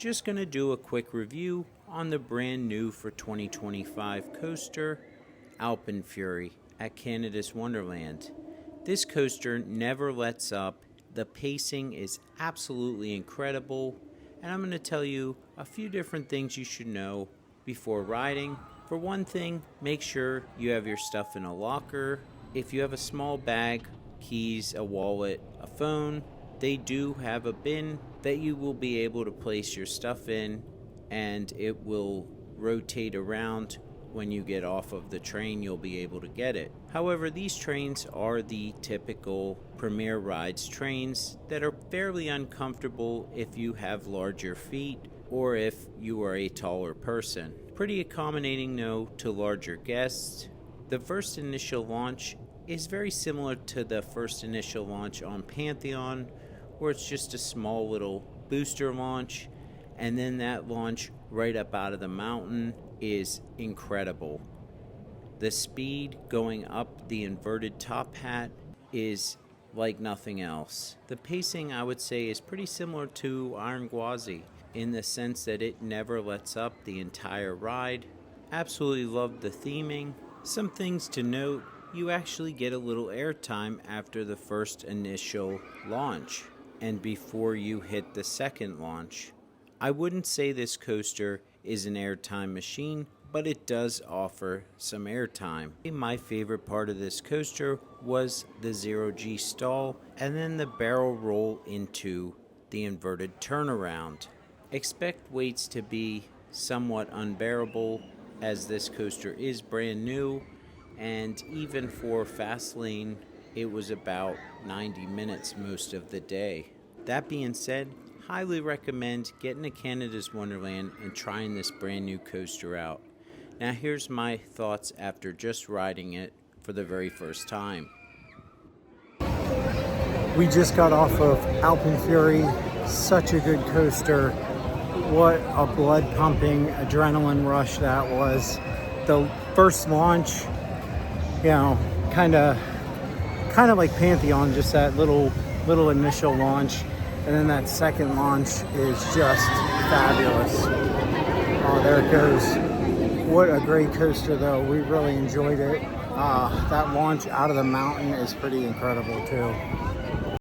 just going to do a quick review on the brand new for 2025 coaster, Alpenfury at Canada's Wonderland. This coaster never lets up. The pacing is absolutely incredible, and I'm going to tell you a few different things you should know before riding. For one thing, make sure you have your stuff in a locker. If you have a small bag, keys, a wallet, a phone, they do have a bin that you will be able to place your stuff in, and it will rotate around. When you get off of the train, you'll be able to get it. However, these trains are the typical Premier Rides trains that are fairly uncomfortable if you have larger feet or if you are a taller person. Pretty accommodating though to larger guests. The first initial launch is very similar to the first initial launch on Pantheon, where it's just a small little booster launch, and then that launch right up out of the mountain is incredible. The speed going up the inverted top hat is like nothing else. The pacing, I would say, is pretty similar to Iron Gwazi in the sense that it never lets up the entire ride. Absolutely love the theming. Some things to note: you actually get a little airtime after the first initial launch and before you hit the second launch. I wouldn't say this coaster is an airtime machine, but it does offer some airtime. My favorite part of this coaster was the zero-G stall and then the barrel roll into the inverted turnaround. Expect waits to be somewhat unbearable, as this coaster is brand new, and even for fast lane it was about 90 minutes most of the day. That being said, highly recommend getting to Canada's Wonderland and trying this brand new coaster out. Now here's my thoughts after just riding it for the very first time. We just got off of Alpenfury. Such a good coaster. What a blood pumping adrenaline rush that was. The first launch, kind of like Pantheon, just that little initial launch. And then that second launch is just fabulous. Oh, there it goes. What a great coaster though. We really enjoyed it. That launch out of the mountain is pretty incredible too.